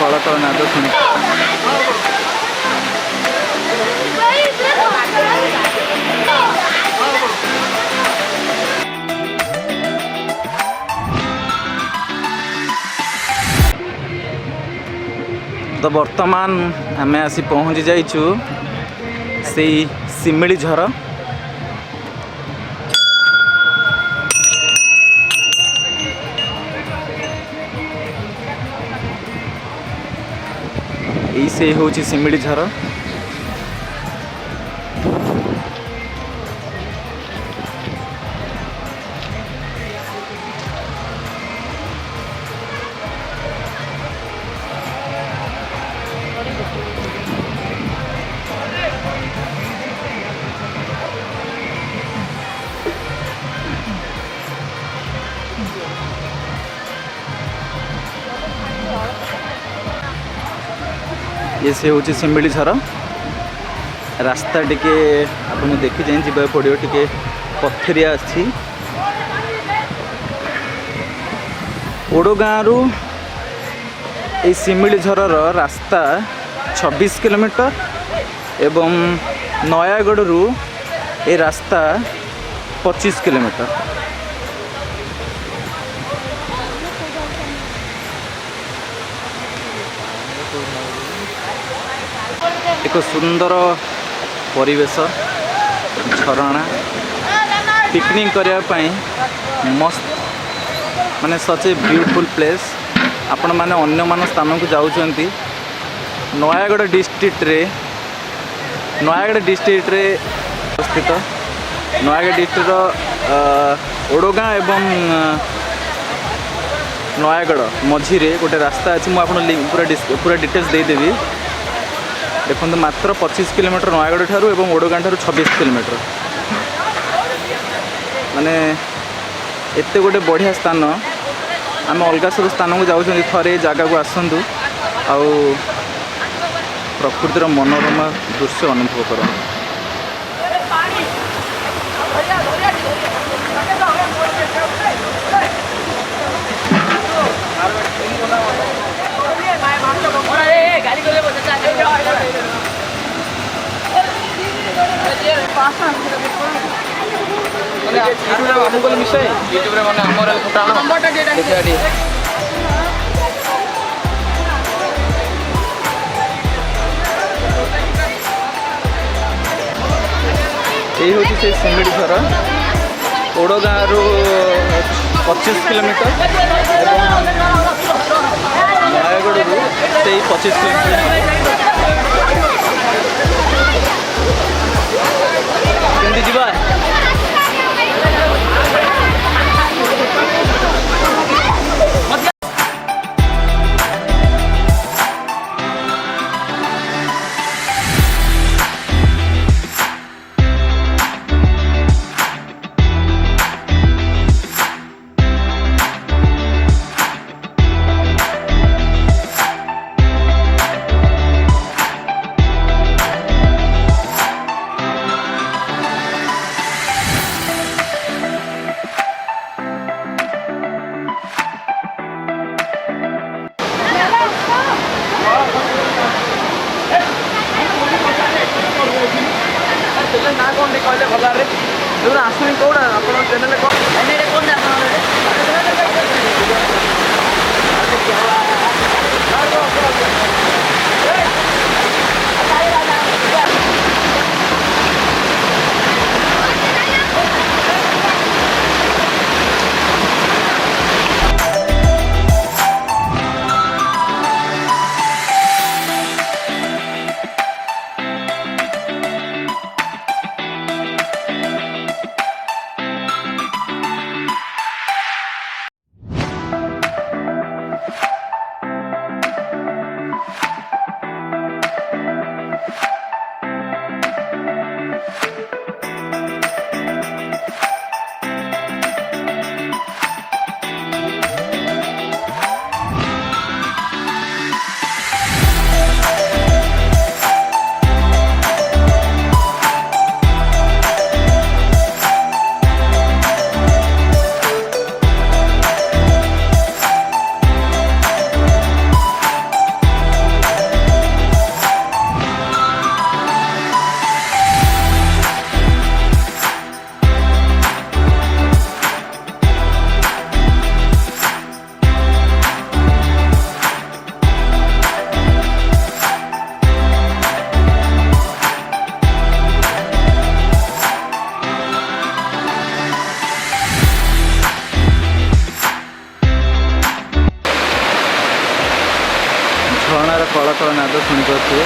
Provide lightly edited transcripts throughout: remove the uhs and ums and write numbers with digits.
कलकल नाद शुणी तो वर्तमान आम आसी पहुँची जाइचु से सिमिली झर से हूँ सिमिली झर ये से हूँ सिमिली झर रास्ता टिके आपको देखी जाए जी पड़ो टिके पथरिया अच्छी ओडगाँ रु ये सिमिली झरर रास्ता 26 किलोमीटर एवं नयागढ़ रु ये रास्ता 25 किलोमीटर। एक सुंदर परिवेश झरणा पिकनिक करने मस्त माने सच ए ब्यूटीफुल प्लेस। आपण माने अन्य मान स्थान को जाउछंती नयागढ़ डिस्ट्रिक्ट रे स्थित नयागढ़ डिस्ट्रिक्ट ओडगाँ एवं नयागढ़ मझीरे गोटे रास्ता अच्छी मुझे पूरा डिटेल्स देदेवी। देखो मात्र 25 किलोमीटर नयागढ़ ठारू एवं ओडगाँ ठारू 26 किलोमीटर माने एते गोटे बढ़िया स्थान। आम अलग सब स्थान को जाऊँ थे जगह को आसतु आउ प्रकृतिर मनोरमा दृश्य अनुभव कर। यही हूँ से सिमिली झर ओडगाँ रु 25 किलोमीटर नयागढ़ रु से 25 किलोमीटर केमती जीवा कला कला नाद शुणी पारे।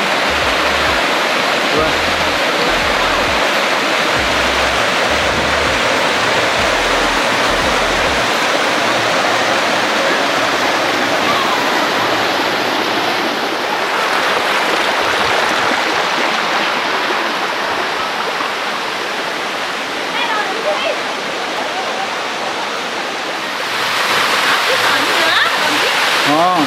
हाँ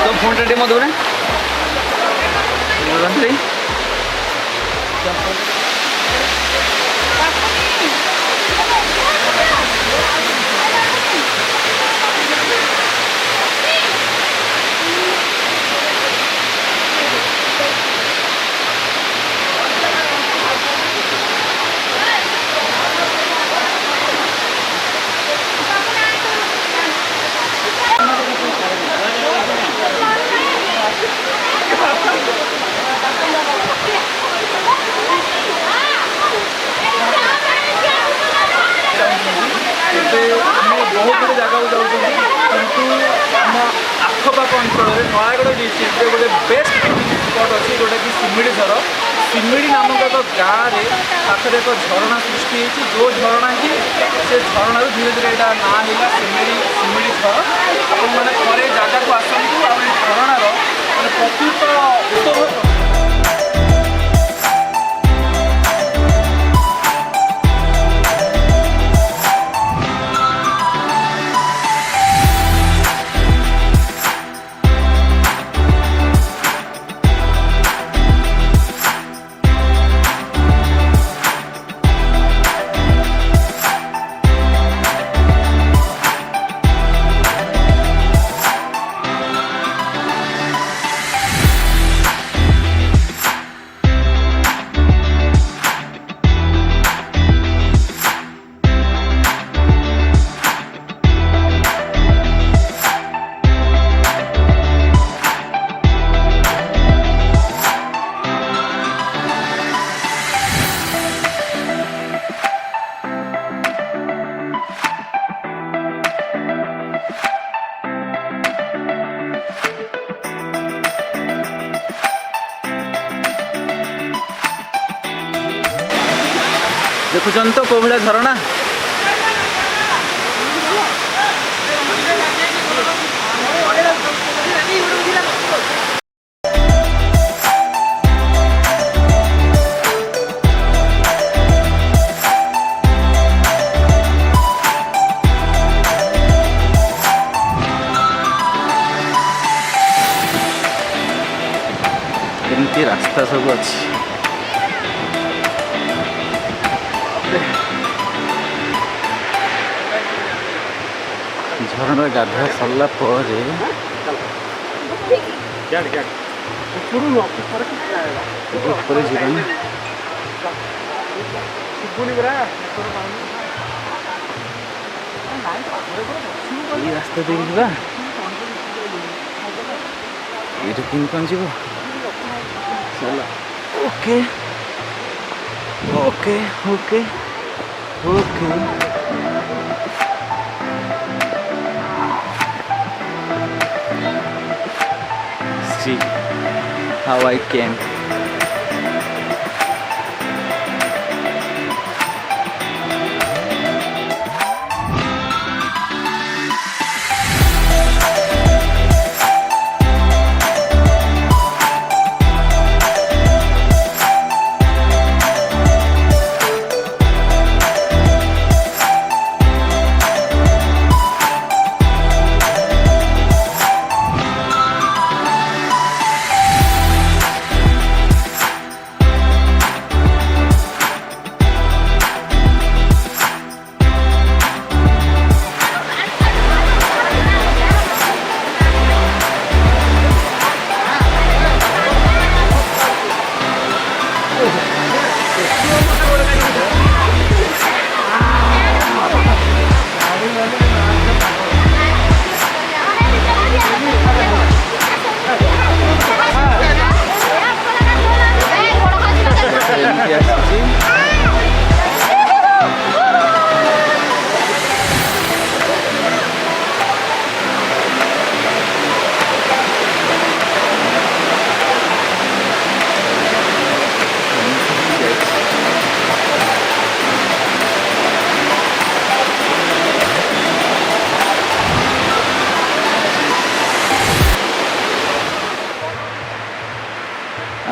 तो फोन टे मत बोले बहुत गुड जगह को जाऊँ किंतु आम आखपाख अंचल नयागढ़ डिस्ट्रिक्ट गोटे बेस्ट पिकनिक स्पट अच्छी जोटा कि सिमिली झर। सिमिली नामक एक गाँव में पाखे एक झरणा सृष्टि होती जो झरणा कि से झरण धीरे धीरे यहाँ ना है सिमिली झर। आपने थे जगह को आसतु झरणार प्रकृत उपभोग देखुन तो कौ भाया झरणा एमती रास्ता सब अच्छी झरना गाधा सरला रास्ता देखा ये कौन जीव okay okay okay okay see how I came.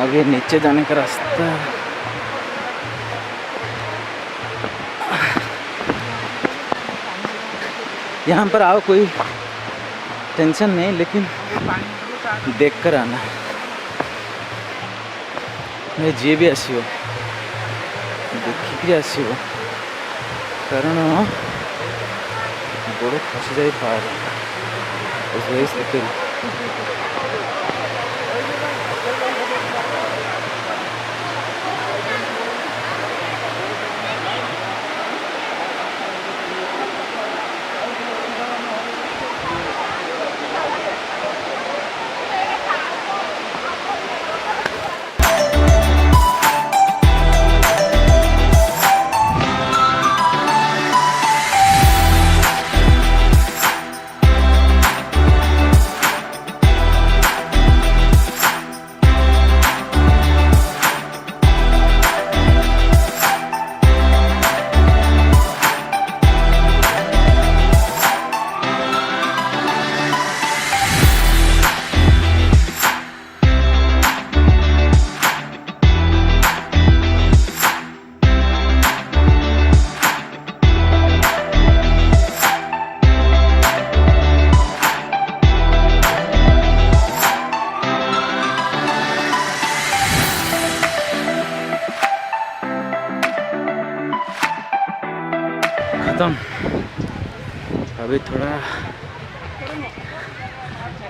आगे नीचे जाने का रास्ता। यहाँ पर आओ, कोई टेंशन नहीं, लेकिन देख कर आना। मैं जी भी आसो देखिक आसो, कारण गोड़ खसी जाए पारे। खत्म। अभी थोड़ा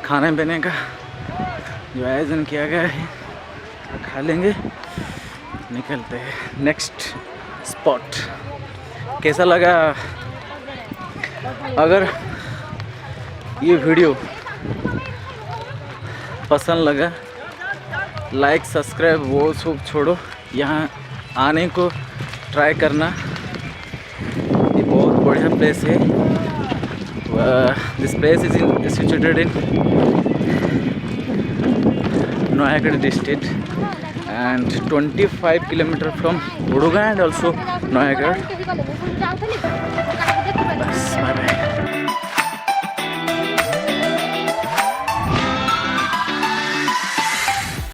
खाने पीने का जो आयोजन किया गया है खा लेंगे, निकलते हैं नेक्स्ट स्पॉट। कैसा लगा? अगर ये वीडियो पसंद लगा, लाइक सब्सक्राइब वो सब छोड़ो, यहाँ आने को ट्राई करना। ये बहुत बढ़िया प्लेस है। This place is situated in Nayagarh district and 25 kilometers from Odagaon and also Nayagarh.